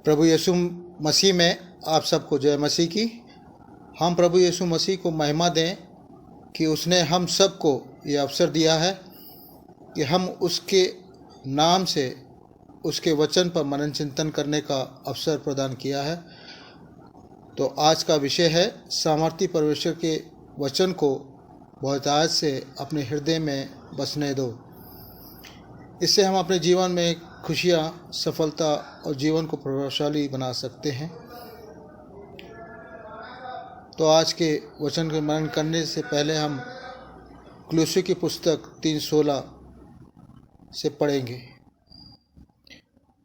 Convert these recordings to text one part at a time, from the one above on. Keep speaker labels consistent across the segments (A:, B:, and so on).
A: प्रभु यीशु मसीह में आप सबको जय मसीह की। हम प्रभु यीशु मसीह को महिमा दें कि उसने हम सबको ये अवसर दिया है कि हम उसके नाम से उसके वचन पर मनन चिंतन करने का अवसर प्रदान किया है। तो आज का विषय है सामर्थी परमेश्वर के वचन को बहुतायत से अपने हृदय में बसने दो। इससे हम अपने जीवन में खुशियाँ, सफलता और जीवन को प्रभावशाली बना सकते हैं। तो आज के वचन के मनन करने से पहले हम कुलुस्सी की पुस्तक 3:16 से पढ़ेंगे।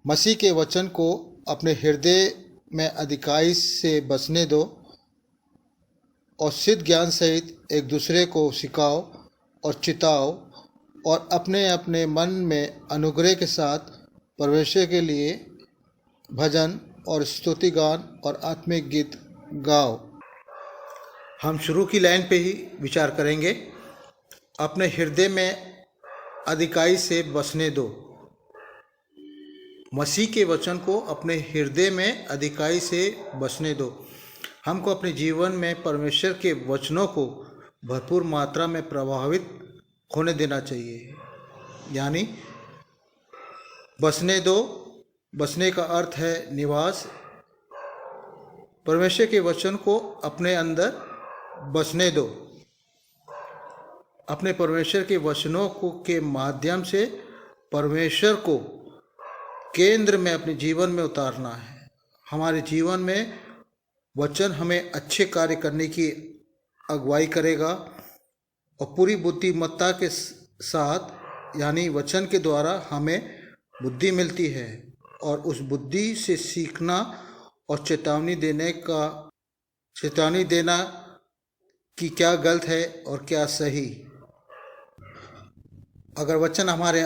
A: मसीह के वचन को अपने हृदय में अधिकाई से बसने दो और सिद्ध ज्ञान सहित एक दूसरे को सिखाओ और चिताओ और अपने अपने मन में अनुग्रह के साथ परमेश्वर के लिए भजन और स्तुति गान और आत्मिक गीत गाओ। हम शुरू की लाइन पे ही विचार करेंगे। अपने हृदय में अधिकाई से बसने दो। मसीह के वचन को अपने हृदय में अधिकाई से बसने दो। हमको अपने जीवन में परमेश्वर के वचनों को भरपूर मात्रा में प्रभावित होने देना चाहिए। यानी बसने दो, बसने का अर्थ है निवास। परमेश्वर के वचन को अपने अंदर बसने दो। अपने परमेश्वर के वचनों को के माध्यम से परमेश्वर को केंद्र में अपने जीवन में उतारना है। हमारे जीवन में वचन हमें अच्छे कार्य करने की अगुवाई करेगा और पूरी बुद्धिमत्ता के साथ, यानी वचन के द्वारा हमें बुद्धि मिलती है और उस बुद्धि से सीखना और चेतावनी देना कि क्या गलत है और क्या सही। अगर वचन हमारे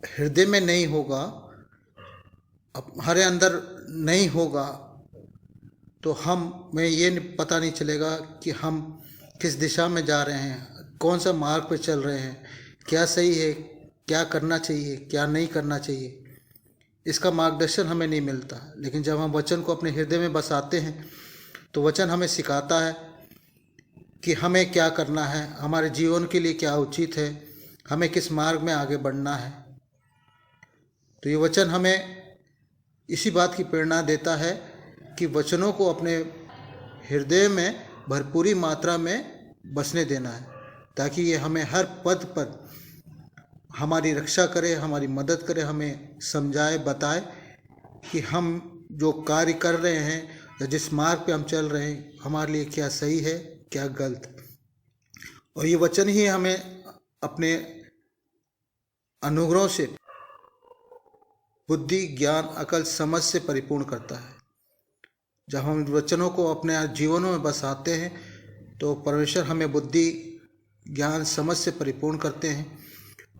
A: हृदय में नहीं होगा, हमारे अंदर नहीं होगा, तो हमें ये पता नहीं चलेगा कि हम किस दिशा में जा रहे हैं, कौन सा मार्ग पर चल रहे हैं, क्या सही है, क्या करना चाहिए, क्या नहीं करना चाहिए। इसका मार्गदर्शन हमें नहीं मिलता। लेकिन जब हम वचन को अपने हृदय में बसाते हैं तो वचन हमें सिखाता है कि हमें क्या करना है, हमारे जीवन के लिए क्या उचित है, हमें किस मार्ग में आगे बढ़ना है। तो ये वचन हमें इसी बात की प्रेरणा देता है कि वचनों को अपने हृदय में भरपूरी मात्रा में बसने देना है, ताकि ये हमें हर पद पर हमारी रक्षा करे, हमारी मदद करे, हमें समझाए, बताए कि हम जो कार्य कर रहे हैं या जिस मार्ग पे हम चल रहे हैं हमारे लिए क्या सही है, क्या गलत। और ये वचन ही हमें अपने अनुग्रह से बुद्धि, ज्ञान, अकल, समझ से परिपूर्ण करता है। जब हम वचनों को अपने जीवनों में बसाते हैं तो परमेश्वर हमें बुद्धि, ज्ञान, समझ से परिपूर्ण करते हैं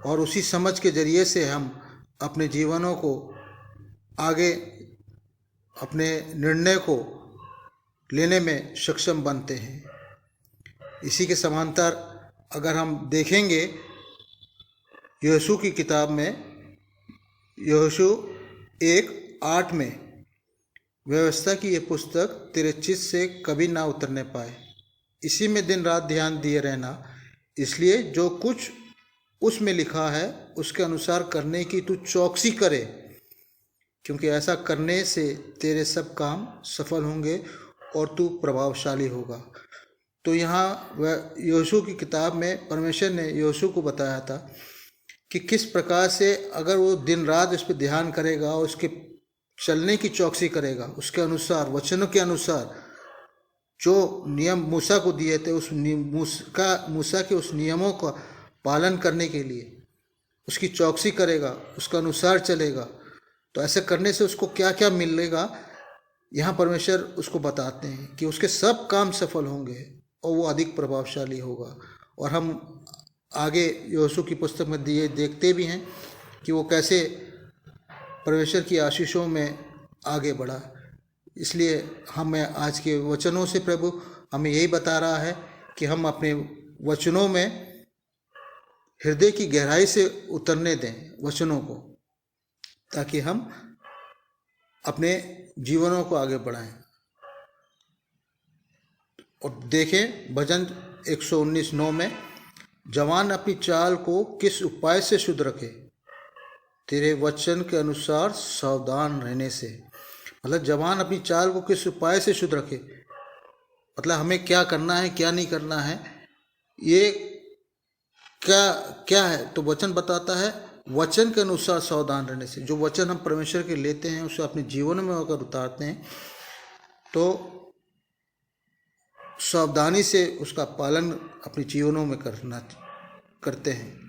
A: और उसी समझ के जरिए से हम अपने जीवनों को आगे, अपने निर्णय को लेने में सक्षम बनते हैं। इसी के समांतर अगर हम देखेंगे यहोशू की किताब में, यहोशू 1:8 में, व्यवस्था की ये पुस्तक तेरे चित्त से कभी ना उतरने पाए, इसी में दिन रात ध्यान दिए रहना, इसलिए जो कुछ उसमें लिखा है उसके अनुसार करने की तू चौकसी करे, क्योंकि ऐसा करने से तेरे सब काम सफल होंगे और तू प्रभावशाली होगा। तो यहाँ यहोशू की किताब में परमेश्वर ने यहोशू को बताया था कि किस प्रकार से अगर वो दिन रात उस पर ध्यान करेगा, उसके चलने की चौकसी करेगा, उसके अनुसार, वचनों के अनुसार जो नियम मूसा को दिए थे, उस मूसा के उस नियमों का पालन करने के लिए उसकी चौकसी करेगा, उसका अनुसार चलेगा, तो ऐसे करने से उसको क्या क्या मिलेगा, यहाँ परमेश्वर उसको बताते हैं कि उसके सब काम सफल होंगे और वो अधिक प्रभावशाली होगा। और हम आगे यहोशू की पुस्तक में देखते भी हैं कि वो कैसे परमेश्वर की आशीषों में आगे बढ़ा। इसलिए हमें आज के वचनों से प्रभु हमें यही बता रहा है कि हम अपने वचनों में हृदय की गहराई से उतरने दें वचनों को, ताकि हम अपने जीवनों को आगे बढ़ाएं। और देखें भजन 119:9 में, जवान अपनी चाल को किस उपाय से शुद्ध रखे, तेरे वचन के अनुसार सावधान रहने से। मतलब जवान अपनी चाल को किस उपाय से शुद्ध रखे, मतलब हमें क्या करना है क्या नहीं करना है, ये क्या क्या है। तो वचन बताता है वचन के अनुसार सावधान रहने से। जो वचन हम परमेश्वर के लेते हैं उसे अपने जीवन में अगर उतारते हैं तो सावधानी से उसका पालन अपने जीवनों में करते हैं।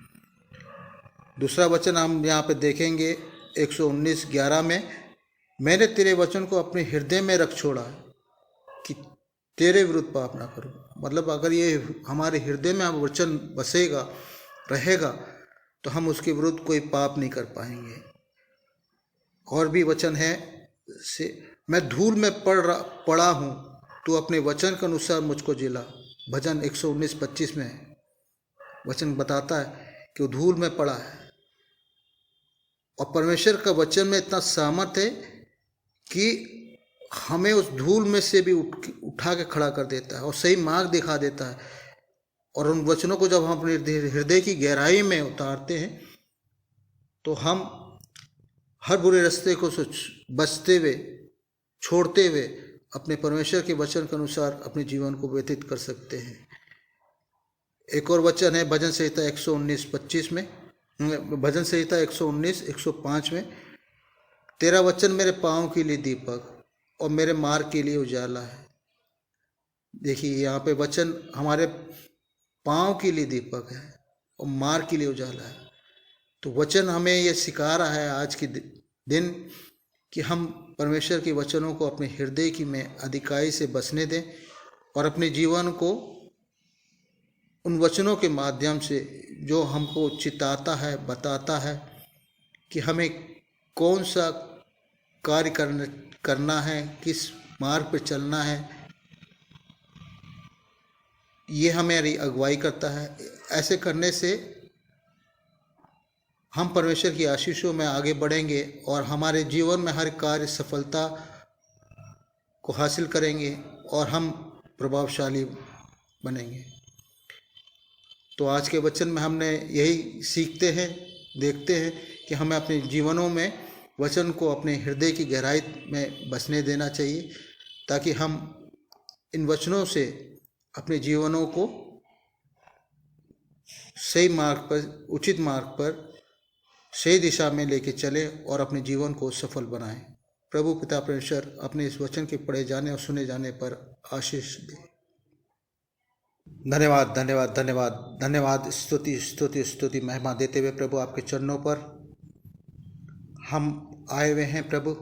A: दूसरा वचन हम यहाँ पे देखेंगे 119:11 में, मैंने तेरे वचन को अपने हृदय में रख छोड़ा कि तेरे विरुद्ध पाप ना करूं। मतलब अगर ये हमारे हृदय में वचन बसेगा रहेगा तो हम उसके विरुद्ध कोई पाप नहीं कर पाएंगे। और भी वचन है से, मैं धूल में पड़ा हूँ, तू अपने वचन के अनुसार मुझको जिला। भजन 119:25 में वचन बताता है कि वो धूल में पड़ा है। और परमेश्वर का वचन में इतना सामर्थ है कि हमें उस धूल में से भी उठा के खड़ा कर देता है और सही मार्ग दिखा देता है। और उन वचनों को जब हम अपने हृदय की गहराई में उतारते हैं तो हम हर बुरे रास्ते को बचते हुए छोड़ते हुए अपने परमेश्वर के वचन के अनुसार अपने जीवन को व्यतीत कर सकते हैं। एक और वचन है भजन संहिता 119:25 में, भजन संहिता 119:105 में, तेरा वचन मेरे पाँव के लिए दीपक और मेरे मार्ग के लिए उजाला है। देखिए यहाँ पे वचन हमारे पाँव के लिए दीपक है और मार्ग के लिए उजाला है। तो वचन हमें ये सिखा रहा है आज के दिन कि हम परमेश्वर के वचनों को अपने हृदय की में अधिकाई से बसने दें और अपने जीवन को उन वचनों के माध्यम से जो हमको चिताता है, बताता है कि हमें कौन सा कार्य करना है, किस मार्ग पर चलना है, ये हमारी अगुवाई करता है। ऐसे करने से हम परमेश्वर की आशीषों में आगे बढ़ेंगे और हमारे जीवन में हर कार्य सफलता को हासिल करेंगे और हम प्रभावशाली बनेंगे। तो आज के वचन में हमने यही सीखते हैं, देखते हैं कि हमें अपने जीवनों में वचन को अपने हृदय की गहराई में बसने देना चाहिए ताकि हम इन वचनों से अपने जीवनों को सही मार्ग पर, उचित मार्ग पर, सही दिशा में लेके चले और अपने जीवन को सफल बनाएं। प्रभु पिता परमेश्वर अपने इस वचन के पढ़े जाने और सुने जाने पर आशीष दे। धन्यवाद धन्यवाद धन्यवाद धन्यवाद। स्तुति स्तुति स्तुति महिमा देते हुए प्रभु आपके चरणों पर हम आए हुए हैं प्रभु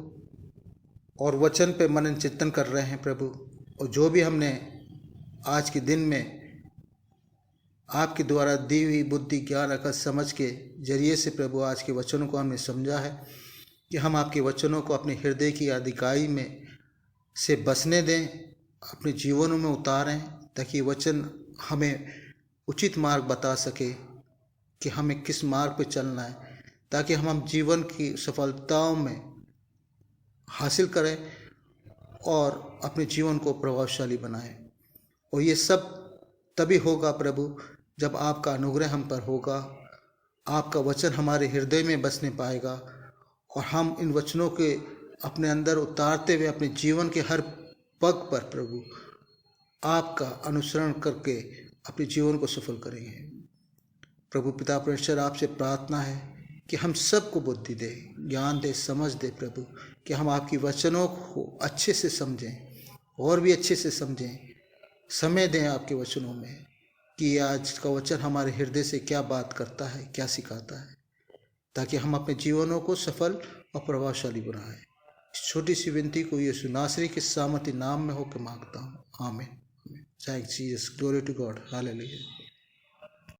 A: और वचन पे मनन चिंतन कर रहे हैं प्रभु। और जो भी हमने आज के दिन में आपके द्वारा दी हुई बुद्धि ज्ञान अकल समझ के जरिए से प्रभु आज के वचनों को हमने समझा है कि हम आपके वचनों को अपने हृदय की अधिकाई में से बसने दें, अपने जीवनों में उतारें ताकि वचन हमें उचित मार्ग बता सके कि हमें किस मार्ग पर चलना है, ताकि हम जीवन की सफलताओं में हासिल करें और अपने जीवन को प्रभावशाली बनाएं। और ये सब तभी होगा प्रभु जब आपका अनुग्रह हम पर होगा, आपका वचन हमारे हृदय में बसने पाएगा और हम इन वचनों के अपने अंदर उतारते हुए अपने जीवन के हर पग पर प्रभु आपका अनुसरण करके अपने जीवन को सफल करेंगे। प्रभु पिता परमेश्वर आपसे प्रार्थना है कि हम सबको बुद्धि दे, ज्ञान दे, समझ दे प्रभु, कि हम आपकी वचनों को अच्छे से समझें और भी अच्छे से समझें। समय दें आपके वचनों में कि आज का वचन हमारे हृदय से क्या बात करता है, क्या सिखाता है, ताकि हम अपने जीवनों को सफल और प्रभावशाली बनाएं। इस छोटी सी विनती को यीशु नासरी के सामर्थी नाम में होकर मांगता हूँ, आमीन। Thanks Jesus, glory to God, hallelujah.